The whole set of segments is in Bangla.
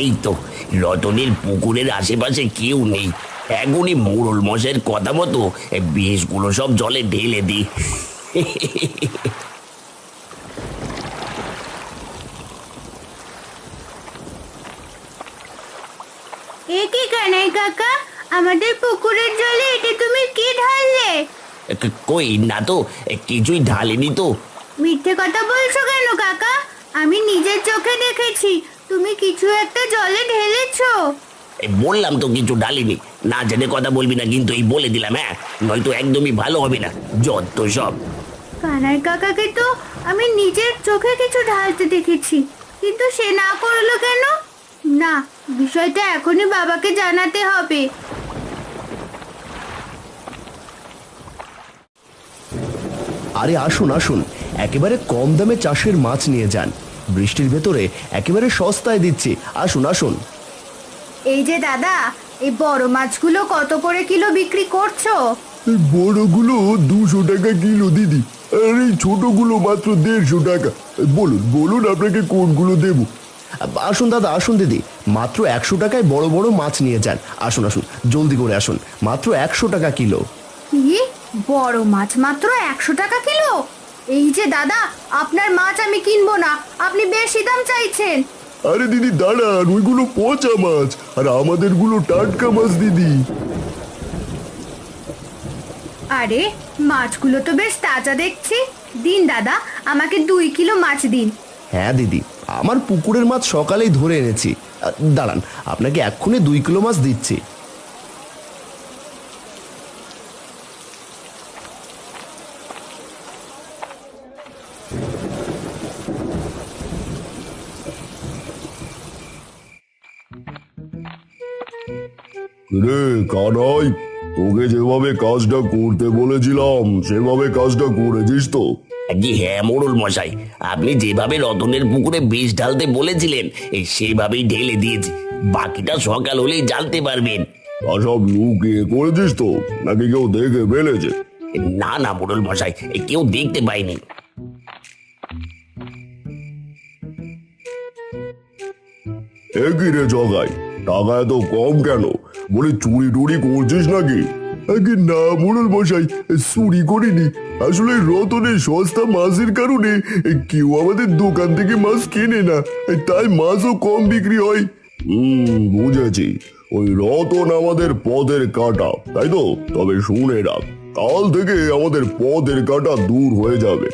এই তো রতনের পুকুরের আশেপাশে কেউ নেই। এখনই মোড়ল মশাইয়ের কথা মতো বিষগুলো সব জলে ঢেলে দিই। এ কি কানাই কাকা, আমাদের পুকুরের জলে এটা তুমি কি ঢাললে? কই না তো, কিছুই ঢালেনি তো। মিথ্যে কথা বলছো কেন কাকা? আমি নিজের চোখে দেখেছি তুমি কিছু একটা জলে ঢেলেছো। বললাম তো কিছু ঢালিনি। না জেনে কথা বলবি না কিন্তু, এই বলে দিলাম, হ্যাঁ, নয়তো একদমই ভালো হবে না। যত সব। কানাই কাকাকে তো আমি নিজের চোখে কিছু ঢালতে দেখেছি, কিন্তু সে না করলো কেন? না, বিষয়টা এখনই বাবাকে জানাতে হবে। আরে আসুন আসুন, একেবারে কম দামে চাষের মাছ নিয়ে যান। বৃষ্টির ভেতরে একেবারে সস্তায় দিচ্ছি, আসুন আসুন। এই যে দাদা, এই বড় মাছগুলো কত করে কিলো বিক্রি করছো? এই বড়গুলো 200 টাকা কিলো দিদি, আর এই ছোটগুলো মাত্র 150 টাকা। বলুন বলুন আপনাকে কোনগুলো দেবো? আসুন দাদা, আসুন দিদি, মাত্র 100 টাকায় বড় বড় মাছ নিয়ে যান। আসুন আসুন, জলদি করে আসুন, মাত্র 100 টাকা কিলো। কি, বড় মাছ মাত্র 100 টাকা কিলো? এই যে দাদা, আপনার মাছ আমি কিনবো না, আপনি বেশি দাম চাইছেন। আরে দিদি দাঁড়ান, ওইগুলো পচা মাছ আর আমাদেরগুলো টাটকা মাছ দিদি। আরে, মাছগুলো তো বেশ তাজা দেখছি। দিন দাদা, আমাকে 2 কিলো মাছ দিন। হ্যাঁ দিদি, আমার পুকুরের মাছ সকালেই ধরে এনেছি। দাঁড়ান, আপনাকে এক্ষুনি 2 কিলো মাছ দিচ্ছি। রে কানাই, তোকে যেভাবে কাজটা করতে বলেছিলাম সেভাবে কাজটা করেছিস তো? জি হ্যাঁ মোড়ল মশাই, আপনি যেভাবে রতনের পুকুরে বিষ ঢালতে বলেছিলেন সেভাবেই ঢেলে দিয়েছি। বাকিটা সকাল হলেই জানতে পারবেন। তা সব লুকিয়ে করেছিস তো, নাকি কেউ দেখে ফেলেছে? না না মোড়ল মশাই, কেউ দেখতে পায়নি। একই রে জগাই, টাকা এত কম কেন? বলে চুরি টুরি করছিস নাকি? আগে না মোড়ল মশাই, চুরি করিনি। আসলে রতনের সস্তা মাছের কারণে কেউ আমাদের দোকান থেকে মাছ কেনে না, তাই মাছও কম বিক্রি হয়। বুঝেছি। ওই রতন আমাদের পথের কাঁটা, তাই তো? তবে শুনে রাখ, কাল থেকে আমাদের পথের কাঁটা দূর হয়ে যাবে।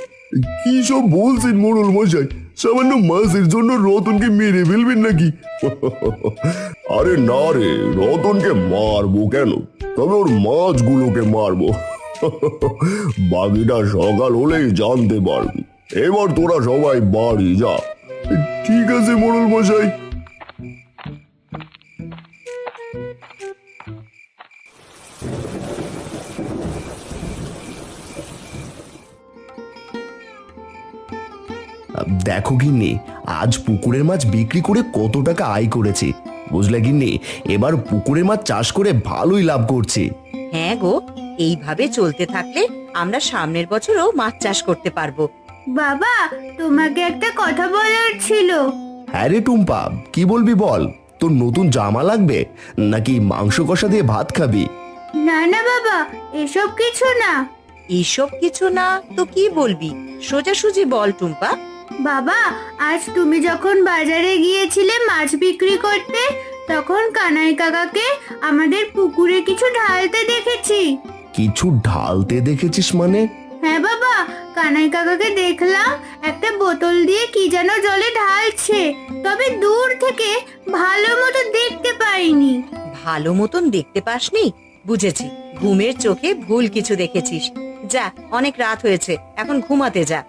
কি সব বলছেন মোড়ল মশাই? সামান্য মাছের জন্য রতনকে মেরে ফেলবেন নাকি? আরে না রে, রতনকে মারবো কেন, তবে ওর মাছগুলোকে মারবো। বাকিটা সকাল হলেই জানতে পারবি। এবার তোরা সবাই বাড়ি যা। ঠিক আছে মোড়ল মশাই। দেখো গিন্নি, আজ পুকুরের মাছ বিক্রি করে কত টাকা আয় করেছি, বুঝলে গিন্নি? এবার পুকুরের মাছ চাষ করে ভালোই লাভ করছি। হ্যাঁ গো, এইভাবে চলতে থাকলে আমরা সামনের বছরও মাছ চাষ করতে পারবো। বাবা, তোমাকে একটা কথা বলার ছিল। হ্যাঁ রে টুম্পা, কি বলবি বল। তোর নতুন জামা লাগবে নাকি মাংস কষা দিয়ে ভাত খাবি? না না বাবা, এসব কিছু না। এইসব কিছু না তো কি বলবি? সোজাসুজি বল টুম্পা। বাবা, আজ তুমি যখন বাজারে গিয়েছিলে মাছ বিক্রি করতে, তখন কানাই কাকাকে আমাদের পুকুরে কিছু ঢালতে দেখেছি। কিছু ঢালতে দেখেছিস মানে? হ্যাঁ বাবা, কানাই কাকাকে দেখলাম একটা বোতল দিয়ে কি যেন জলে ঢালছে, তবে দূর থেকে ভালো মতো দেখতে পাইনি। ভালো মতন দেখতে পাসনি? বুঝেছি, ঘুমের চোখে ভুল কিছু দেখেছিস। যা, অনেক রাত হয়েছে, এখন ঘুমাতে যা।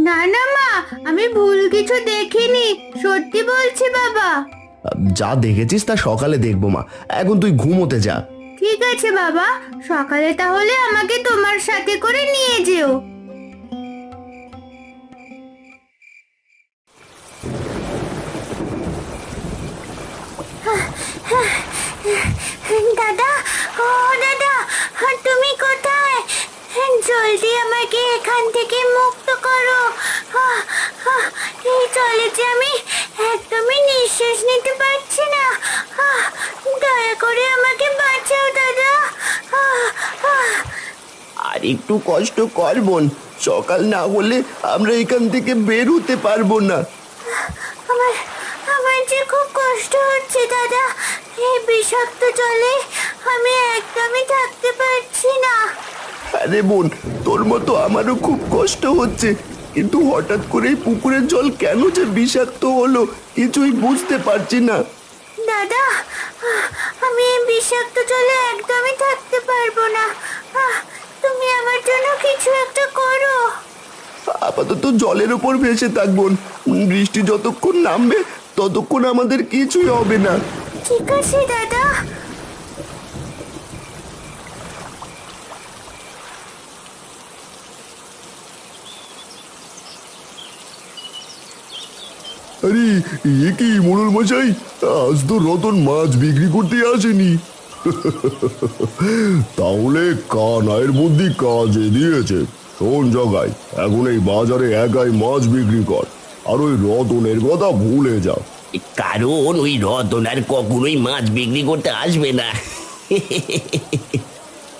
না না মা, আমি ভুল কিছু দেখিনি, সত্যি বলছি বাবা। যা দেখেছিস তা সকালে দেখবো মা, এখন তুই ঘুমোতে যা। ঠিক আছে বাবা, সকালে তাহলে আমাকে তোমার সাথে করে নিয়ে যেও। দাদা, ও দাদা, তুমি কোথায়? জলদি আমাকে এখান থেকে মুক্ত করো। আহ, আহ, এই জলে যে আমি একদমই নিঃশ্বাস নিতে পারছি না। আহ, দয়া করে আমাকে বাঁচাও দাদা। আহ, আহ। আর একটু কষ্ট কর বোন, সকাল না হলে আমরা এখান থেকে বের হতে পারবো না। আমার আমার যে খুব কষ্ট হচ্ছে দাদা, এই বিষাক্ত জলে আমি একদমই থাকতে পারছি না। আরে বোন, তোর মতো আমারও খুব কষ্ট হচ্ছে, কিন্তু হঠাৎ করে এই পুকুরের জল কেন যে বিষাক্ত হলো কিছুই বুঝতে পারছি না। দাদা, আমি এই বিষাক্ত জলে একদমই থাকতে পারবো না। তুমি আমার জন্য কিছু একটা করো। আপাতত জলের ওপর ভেসে থাকবো, বৃষ্টি যতক্ষণ নামবে ততক্ষণ আমাদের কিছুই হবে না। ঠিক আছে দাদা। আরে এ কি মোড়ল মশাই, আজ তো রতন মাছ বিক্রি করতে আসেনি। তাহলে কানাইয়ের বুদ্ধি কাজে দিয়েছে। শোন জগাই, এখন এই বাজারে একাই মাছ বিক্রি কর, আর ওই রতনের কথা ভুলে যা। কারণ ওই রতন আর কখনোই মাছ বিক্রি করতে আসবে না।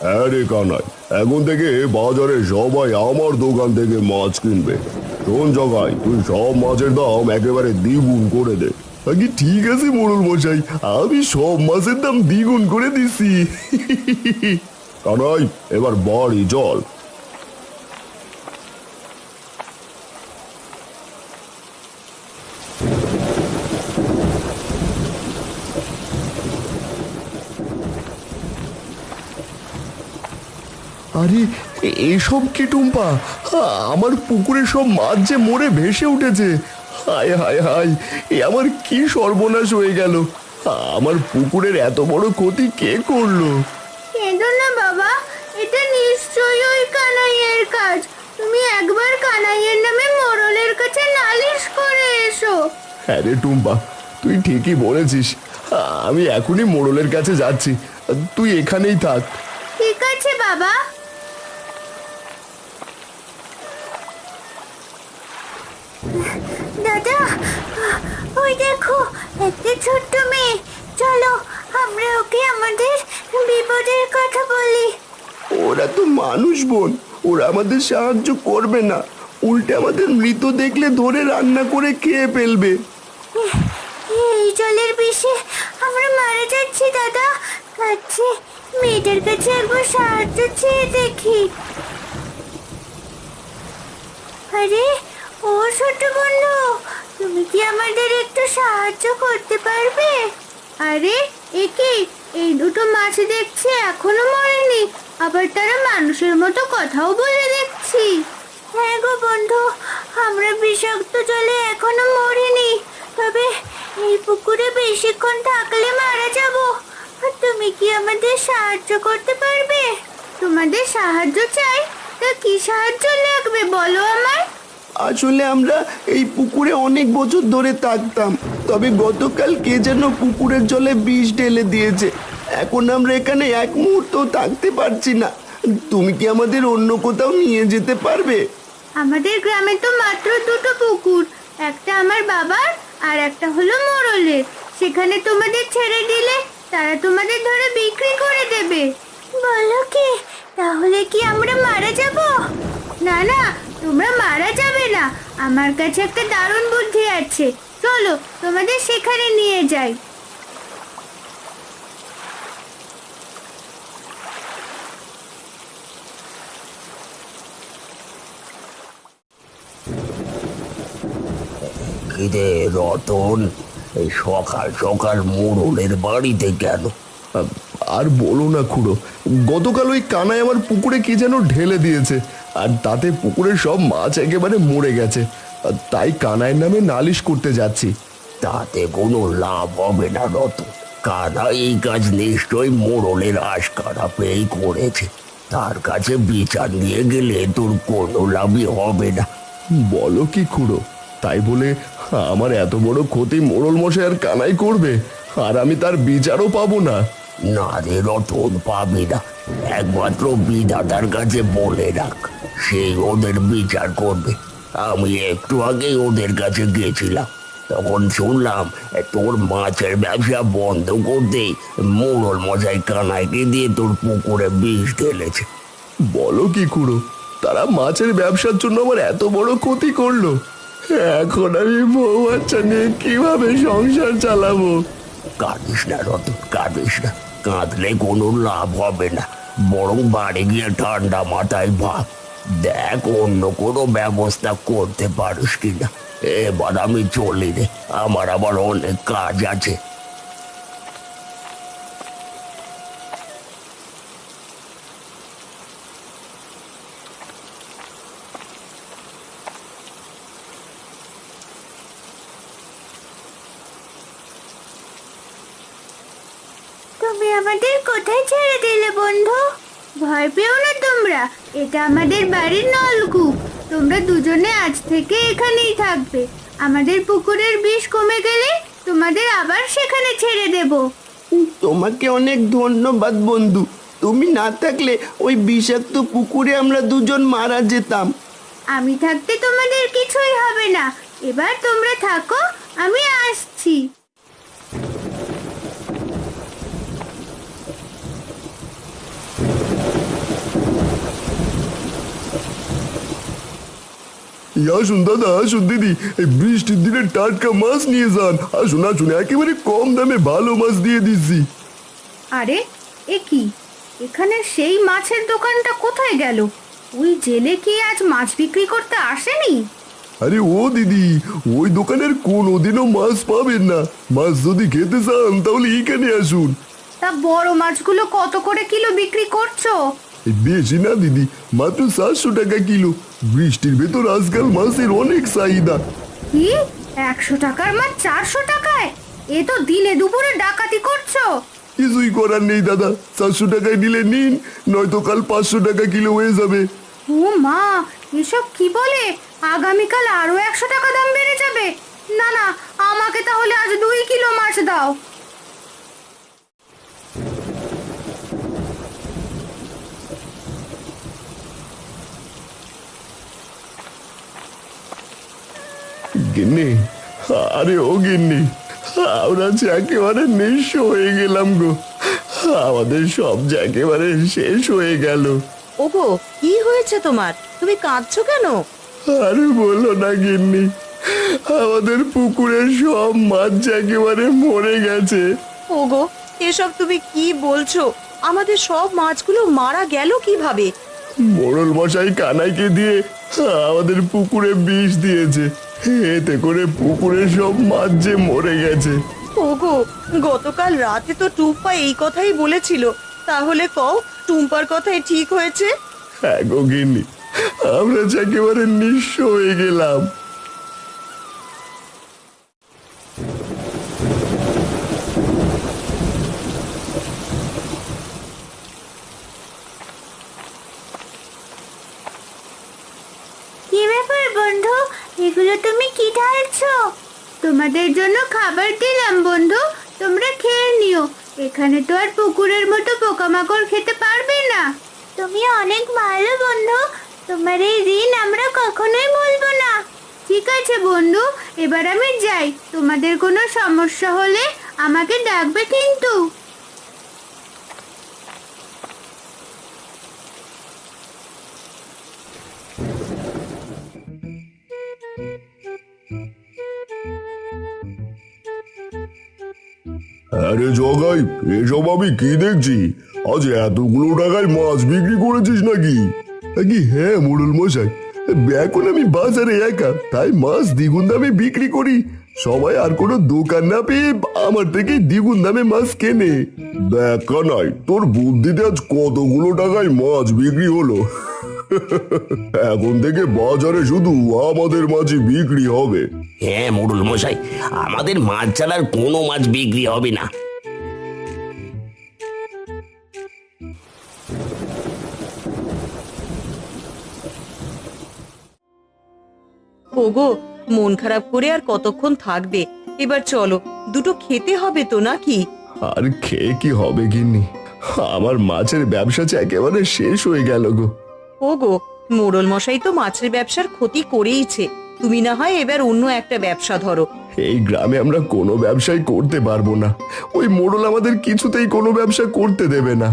হ্যাঁ রে কানাই, এখন থেকে বাজারে সবাই আমার দোকান থেকে মাছ কিনবে। শোন জগাই, তুই সব মাছের দাম একেবারে দ্বিগুণ করে দে। আগে ঠিক আছে মোড়ল মশাই, আমি সব মাছের দাম দ্বিগুণ করে দিছি। কানাই, এবার বাড়ি চল। আরে এসব কি টুম্পা, আমার পুকুরে সব মাছ যে মরে ভেসে উঠেছে। হায় হায় হায়, এ আমার কি সর্বনাশ হয়ে গেল। আমার পুকুরের এত বড় ক্ষতি কে করলো? কেঁদো না বাবা, এটা নিশ্চয়ই ওই কানাইয়ের কাজ। তুমি একবার কানাইয়ের নামে মোড়লের কাছে নালিশ করে এসো। হ্যাঁ রে টুম্পা, তুই ঠিকই বলেছিস। আমি এখনই মোড়লের কাছে যাচ্ছি, তুই এখানেই থাক। ঠিক আছে বাবা। দাদা, ওই দেখো একটা ছোট্ট মেয়ে। চলো আমরা ওকে আমাদের বিপদের কথা বলি। ওরা তো মানুষ বোন, ওরা আমাদের সাহায্য করবে না, উল্টে আমাদের মৃত দেখলে ধরে রান্না করে খেয়ে ফেলবে। এই জলের বিষে আমরা মারা যাচ্ছি দাদা। কাছে মেয়েটার কাছে একবার সাহায্য চেয়ে দেখি। আরে ও ছোট বন্ধু, তুমি কি আমাদের একটু সাহায্য করতে পারবে? আরে এ কি, এই দুটো মাছ দেখছি এখনো মরেনি, আবার তারা মানুষের মতো কথাও বলে দেখছি। হ্যাঁ গো বন্ধু, আমরা বিষাক্ত জলে এখনো মরিনি, তবে এই পুকুরে বেশিক্ষণ থাকলে মারা যাব। তুমি কি আমাদের সাহায্য করতে পারবে? তোমাদের সাহায্য চাই, তা কি সাহায্য লাগবে বলো আমায়। আসলে আমরা এই পুকুরে অনেক বছর ধরে থাকতাম, তবে গতকাল কে যেন পুকুরের জলে বিষ ঢেলে দিয়েছে। এখন আমরা এখানে এক মুহূর্তও থাকতে পারছি না। তুমি কি আমাদের অন্য কোথাও নিয়ে যেতে পারবে? আমাদের গ্রামে তো মাত্র দুটো পুকুর, একটা আমার বাবার আর একটা হলো মোড়লের। সেখানে তোমাদের ছেড়ে দিলে তারা তোমাদের ধরে বিক্রি করে দেবে। বলো কি, তাহলে কি আমরা মারা যাব? না না, তোমরা মারা যাবে না। আমার কাছে একটা দারুণ বুদ্ধি আছে, চলো তোমাদের সেখানে নিয়ে যাই। কিরে রতন, এই সকাল সকাল মোড়লের বাড়িতে কেন? আর বলো না খুড়ো, গতকাল ওই কানাই আমার পুকুরে কি যেন ঢেলে দিয়েছে, আর তাতে পুকুরের সব মাছ একেবারে মরে গেছে। তাই কানাইয়ের নামে নালিশ করতে যাচ্ছি। তাতে কোনো লাভ হবে না রতন। কানা এই কাজ নিশ্চয়ই মোড়লের আশকারা পেয়েই করেছে। তার কাছে বিচার নিয়ে গেলে তোর কোনো লাভই হবে না। বলো কি খুড়ো, তাই বলে আমার এত বড় ক্ষতি মোড়ল মশাই আর কানাই করবে, আর আমি তার বিচারও পাবো না? না রে রতন, পাবি না। একমাত্র বিধাতার কাছে বলে রাখ, সেই ওদের বিচার করবে। আমি একটু আগে ওদের কাছে গেছিলাম, তখন শুনলাম তোর মাছের ব্যবসা বন্ধ করতে মোড়ল মশাই কানাইকে দিয়ে তোর পুকুরে বিষ ঢেলেছে। বলো কি খুড়ো, তারা মাছের ব্যবসার জন্য আমার এত বড় ক্ষতি করলো? এখন আমি বউ বাচ্চা নিয়ে কিভাবে সংসার চালাবো? কাঁদিস না রতন, কাঁদিস না। কাঁদলে কোনো লাভ হবে না, বরং বাড়ি গিয়ে ঠান্ডা মাথায় ভাব, দেখ অন্য কোনো ব্যবস্থা করতে পারিস কিনা। এবার আমি চলি রে, আমার আবার অনেক কাজ আছে। তুমি আমাদের কোথায় ছেড়ে দিলে বন্ধু? ভয় পেও না তোমরা, এটা আমাদের বাড়ির নলকূপ। তোমরা দুজনে আজ থেকে এখানেই থাকবে। আমাদের পুকুরের বিষ কমে গেলে তোমাদের আবার সেখানে ছেড়ে দেব। তোমাকে অনেক ধন্যবাদ বন্ধু। তুমি না থাকলে ওই বিষাক্ত পুকুরে আমরা দুজন মারা যেতাম। আমি থাকতে তোমাদের কিছুই হবে না। এবার তোমরা থাকো, আমি আসছি। আসুন দাদা, আসুন দিদি, এই বৃষ্টির দিনে টাটকা মাছ নিয়ে যান। আসুন আসুন, একেবারে কম দামে ভালো মাছ দিয়ে দিচ্ছি। আরে এ কি, এখানে সেই মাছের দোকানটা কোথায় গেল? ওই জেলে কি আজ মাছ বিক্রি করতে আসেনি? আরে ও দিদি, ওই দোকানের কোনোদিনও মাছ পাবেন না। মাছ যদি খেতে চান তাহলে এখানে আসুন। তা বড় মাছগুলো কত করে কিলো বিক্রি করছো? এই বেশি না দিদি, মাত্র 700 টাকা কিলো। বৃষ্টির ভেতর আজকাল মাছের অনেক চাহিদা। কি, 100 টাকার মাছ 400 টাকায়? এ তো দিনে দুপুরে ডাকাতি করছো। কিছুই করার নেই দাদা, 700 টাকায় নিলে নিন, নয়তো কাল 500 টাকা কিলো হয়ে যাবে। ও মা, এসব কি বলে? আগামীকাল আরো 100 টাকা দাম বেড়ে যাবে। না না, আমাকে তাহলে আজ 2 কিলো মাছ দাও। গিন্নি, আরে ও গিন্নি, আমরা যে একেবারে নিঃস্ব হয়ে গেলাম গো। আমাদের সব যে একেবারে শেষ হয়ে গেল। ওগো, কি হয়েছে তোমার? তুমি কাঁদছো কেন? আরে বলো না গিন্নি, আমাদের পুকুরের সব মাছ যে একেবারে মরে গেছে। ওগো, এসব তুমি কি বলছো? আমাদের সব মাছগুলো মারা গেল কিভাবে? মোড়ল মশাই কানাইকে দিয়ে আমাদের পুকুরে বিষ দিয়েছে, এতে করে পুকুরের সব মাছ যে মরে গেছে। ওগো, গতকাল রাতে তো টুম্পা এই কথাই বলেছিল। তাহলে কও, টুম্পার কথাই ঠিক হয়েছে? হ্যাঁ গো গিন্নি, আমরা যে একেবারে নিঃস্ব হয়ে গেলাম। কি ব্যাপার বন্ধু, এগুলো তুমি কি ঢালছো? তোমাদের জন্য খাবার দিলাম বন্ধু, তোমরা খেয়ে নিও। এখানে তো আর পুকুরের মতো পোকামাকড় খেতে পারবে না। তুমি অনেক ভালো বন্ধু, তোমার এই ঋণ আমরা কখনোই ভুলবো না। ঠিক আছে বন্ধু, এবার আমি যাই। তোমাদের কোনো সমস্যা হলে আমাকে ডাকবে কিন্তু। আরে জগাই, এসব আমি কি দেখছি? আজ এতগুলো টাকায় মাছ বিক্রি করেছিস নাকি? কি হ্যাঁ মোড়ল মশাই, এখন আমি বাজারে একা, তাই মাছ দ্বিগুণ দামে বিক্রি করি। সবাই আর কোনো দোকান না পেয়ে আমার থেকে দ্বিগুণ দামে মাছ কেনে। দেখা নাই তোর বুদ্ধিতে আজ কতগুলো টাকায় মাছ বিক্রি হলো। এখন থেকে বাজারে শুধু আমাদের মাছই বিক্রি হবে। হ্যাঁ মোড়ল মশাই, আমাদের মাছ ছাড়ার কোনো মাছ বিক্রি হবে না। ওগো, মন খারাপ করে আর কতক্ষণ থাকবে? এবার চলো, দুটো খেতে হবে তো নাকি? আর খেয়ে কি হবে গিন্নি, আমার মাছের ব্যবসা যে একেবারে শেষ হয়ে গেল গো। ওগো, মোড়ল মশাই তো মাছের ব্যবসার ক্ষতি করেইছে, তুমি না হয় এবার অন্য একটা ব্যবসা ধরো। এই গ্রামে আমরা কোনো ব্যবসাই করতে পারবো না, ওই মোড়ল আমাদের কিছুতেই কোনো ব্যবসা করতে দেবে না।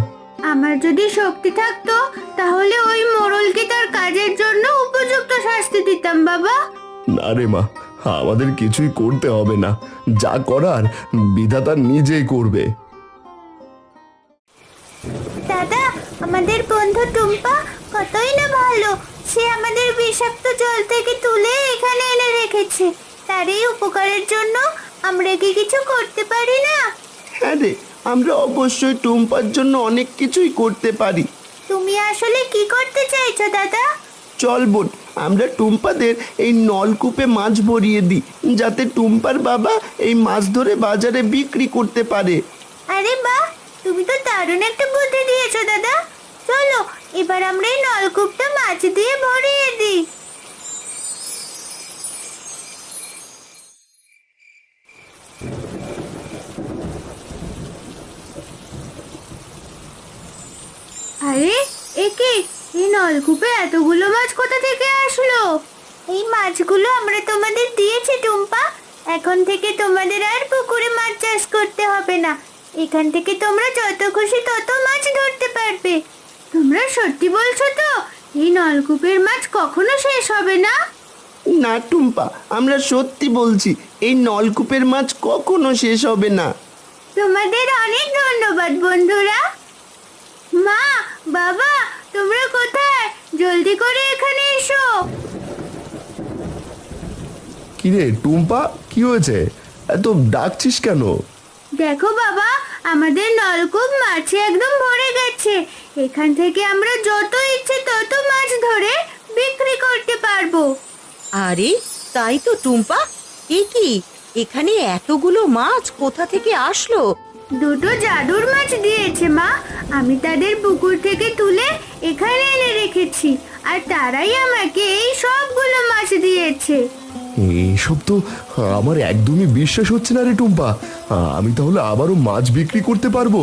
আমার যদি শক্তি থাকতো তাহলে ওই মোড়লকে তার কাজের জন্য উপযুক্ত শাস্তি দিতাম বাবা। না রে মা, আমাদের কিছুই করতে হবে না, যা করার বিধাতা নিজেই করবে। দাদা, আমাদের বন্ধু টুম্পা কতই না ভালো। সে আমাদের বিষাক্ত জল থেকে তুলে এখানে এনে রেখেছে। তার এই উপকারের জন্য আমরা কি কিছু করতে পারি না? হ্যাঁ রে, আমরা অবশ্যই টুম্পার জন্য অনেক কিছুই করতে পারি। তুমি আসলে কি করতে চাইছো দাদা? চল বোন, আমরা টুম্পাদের এই নলকূপে মাছ ভরিয়ে দিই, যাতে টুম্পার বাবা এই মাছ ধরে বাজারে বিক্রি করতে পারে। আরে বাহ, তুমি তো দারুণ একটা বুদ্ধি দিয়েছো দাদা। চলো এবার আমরা এই নলকূপটা মাছ দিয়ে ভরিয়ে দিই। আরে একে, এই নলকূপে এতগুলো মাছ কোথা থেকে আসলো? এই মাছগুলো আমরা তোমাদের দিয়েছি টুম্পা। এখন থেকে তোমাদের আর পুকুরে মাছ চাষ করতে হবে না। এখান থেকে তোমরা যত খুশি তত মাছ ধরতে পারবে। তোমরা সত্যি বলছো তো? এই নলকূপের মাছ কখনো শেষ হবে না? না টুম্পা, আমরা সত্যি বলছি, এই নলকূপের মাছ কখনো শেষ হবে না। তোমাদের অনেক ধন্যবাদ বন্ধুরা। মা, বাবা, তোমরা কোথায়? জলদি করে এখানে এসো। কিরে টুম্পা, কি হয়েছে, এত ডাকছিস কেন? দেখো বাবা, আমাদের নলকূপ মাছে একদম ভরে গেছে। এখান থেকে আমরা যত ইচ্ছে তত মাছ ধরে বিক্রি করতে পারবো। আরে তাই তো টুম্পা, এ কি, এখানে এতগুলো মাছ কোথা থেকে আসলো? দুটো জাদুর মাছ দিয়েছে মা। আমি তাদের পুকুর থেকে তুলে এখানে এনে রেখেছি, আর তারাই আমাকে এই সবগুলো মাছ দিয়েছে। এসব তো আমার একদমই বিশ্বাস হচ্ছে না রে টুম্পা, আমি তাহলে আবারও মাছ বিক্রি করতে পারবো?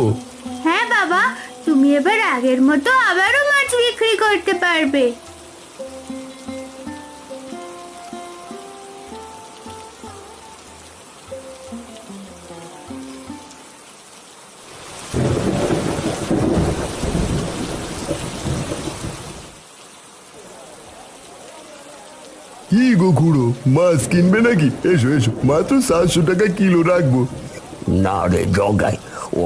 হ্যাঁ বাবা, তুমি এবার আগের মতো আবারও মাছ বিক্রি করতে পারবে। কি গো খুড়ো, মাছ কিনবে নাকি? এসো এসো, মাত্র 700 টাকা কিলো রাখবো। না রে জগাই,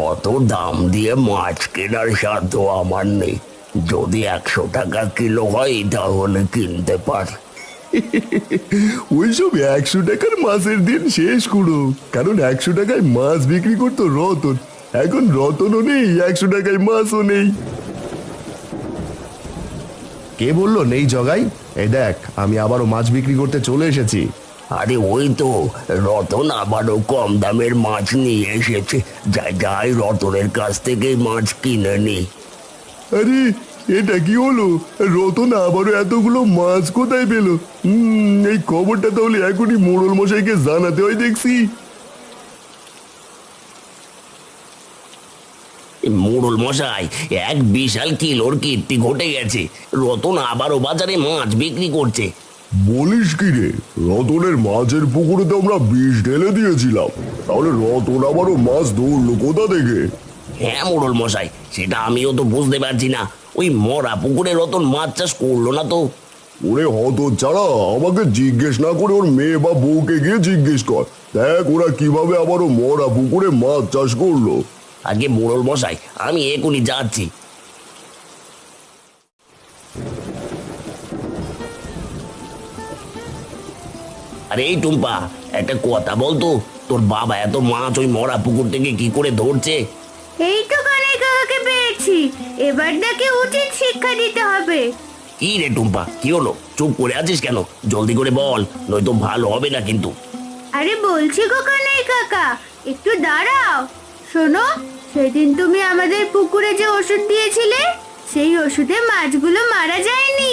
অত দাম দিয়ে মাছ কেনার সাধ্য আমার নেই। যদি 100 টাকা কিলো হয় তাহলে কিনতে পারি। ওইসব 100 টাকার মাছের দিন শেষ খুড়ো, কারণ 100 টাকায় মাছ বিক্রি করতো রতন। এখন রতনও নেই, 100 টাকায় মাছও নেই। কে বললো নেই জগাই? এই দেখ, আমি আবারও মাছ বিক্রি করতে চলে এসেছি। আরে ওই তো রতন আবারও কম দামের মাছ নিয়ে এসেছে। যাই রতনের কাছ থেকে মাছ কিনে নি। আরে এটা কি হলো, রতন আবারও এতগুলো মাছ কোথায় পেলো? এই খবরটা তাহলে এখনই মোড়ল মশাইকে জানাতে হয় দেখছি। মোড়ল মশাই, এক বিশাল কিলোর কীর্তি ঘটে গেছে। রতন আবারও বাজারে মাছ বিক্রি করছে। বলিস কি রে, রতনের মাছের পুকুরে তো আমরা বিষ ঢেলে দিয়েছিলাম, তাহলে রতন আবারও মাছ ধরলো কোথা থেকে? হ্যাঁ মোড়ল মশাই, সেটা আমিও তো বুঝতে পারছি না। ওই মরা পুকুরে রতন মাছ চাষ করলো না তো। ওরে হত ছাড়া, আমাকে জিজ্ঞেস না করে ওর মেয়ে বা বউকে গিয়ে জিজ্ঞেস কর, দেখ ওরা কিভাবে আবারও মরা পুকুরে মাছ চাষ করলো। আগে মোড়ল মশাই, আমি এখনই যাচ্ছি। আরে এই টুম্পা, একটা কথা বলতো, তোর বাবা এত মাছ ওই মরা পুকুর থেকে কি করে ধরছে? এই তো কানাই কাকাকে পেয়েছি, এবার তাকে উচিত শিক্ষা দিতে হবে। কি রে টুম্পা, কি হলো? চুপ করে আছিস কেন? জলদি করে বল, নয়তো ভালো হবে না কিন্তু। আরে বলছি গো কানাই কাকা, একটু দাঁড়াও। শোনো, সেদিন তুমি আমাদের পুকুরে যে ওষুধ দিয়েছিলে, সেই ওষুধে মাছগুলো মারা যায়নি,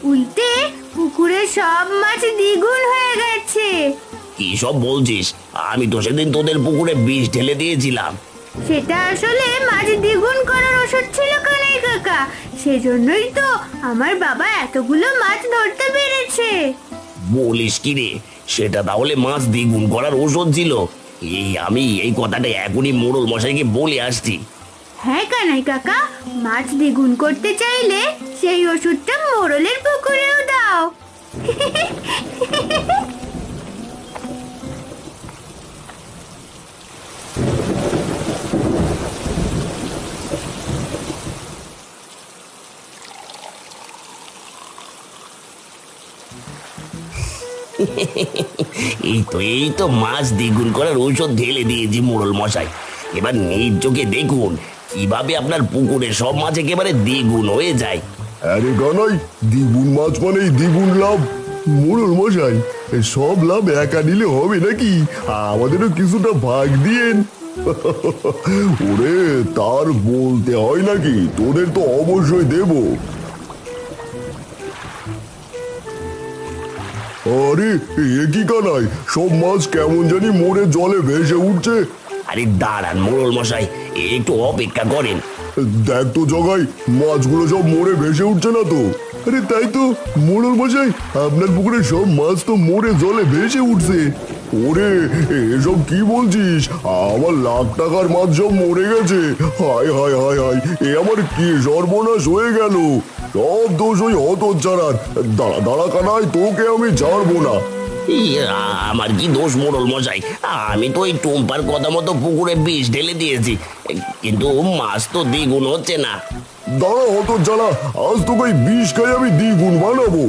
উল্টে পুকুরের সব মাছ দ্বিগুণ হয়ে গেছে। কি সব বলছিস? আমি তো সেদিন তোদের পুকুরে বিষ ঢেলে দিয়েছিলাম। সেটা আসলে মাছ দ্বিগুণ করার ওষুধ ছিল কানাই কাকা, সেজন্যই তো আমার বাবা এতগুলো মাছ ধরতে পেরেছে। বলিস কি রে, সেটা তাহলে মাছ দ্বিগুণ করার ওষুধ ছিল? আমি এই কথাটা এখনই মোড়ল মশাইকে বলে আসছি। হ্যাঁ কানাই কাকা, মাছ দ্বিগুণ করতে চাইলে সেই ওষুধটা মোড়লের পুকুরেও দাও। এই তো মাছ দ্বিগুণ করার ঔষধ ঢেলে দিয়েছি মোড়ল মশাই। এবার নিজ চোখে দেখুন কিভাবে আপনার পুকুরে সব মাছ একেবারে দ্বিগুণ হয়ে যায়। আরে কানাই, দ্বিগুণ মাছ মানেই দ্বিগুণ লাভ। মোড়ল মশাই, সব লাভ একা নিলে হবে নাকি? আমাদেরও কিছুটা ভাগ দিয়েন। ওরে, তার বলতে হয় নাকি? তোদের তো অবশ্যই দেবো। আরে এ কি কানাই, সব মাছ কেমন জানি মরে জলে ভেসে উঠছে। আরে দাঁড়ান মোড়ল মশাই, একটু অপেক্ষা করেন। দেখ তো জগাই, মাছগুলো সব মরে ভেসে উঠছে না তো? আরে তাই তো মোড়ল মশাই, আপনার পুকুরে সব মাছ তো মরে জলে ভেসে উঠছে। ওরে, এসব কি বলছিস? আমার লাখ টাকার মাছ সব মরে গেছে। হায় হায় হায় হায়, এ আমার কি সর্বনাশ হয়ে গেল! সব দোষ ওই হতচ্ছাড়ার। দাঁড়া দাঁড়া কানাই, তোকে আমি ছাড়বো না। আমার কি দোষ মোড়ল মশাই? আমি তো ওই টুম্পার কথা মতো পুকুরে বিষ ঢেলে দিয়েছি, কিন্তু মাছ তো দ্বিগুণ হচ্ছে না। দাঁড়া হতচ্ছাড়া, আজ তোকে ওই বিষ খাই আমি দ্বিগুণ বানাবো।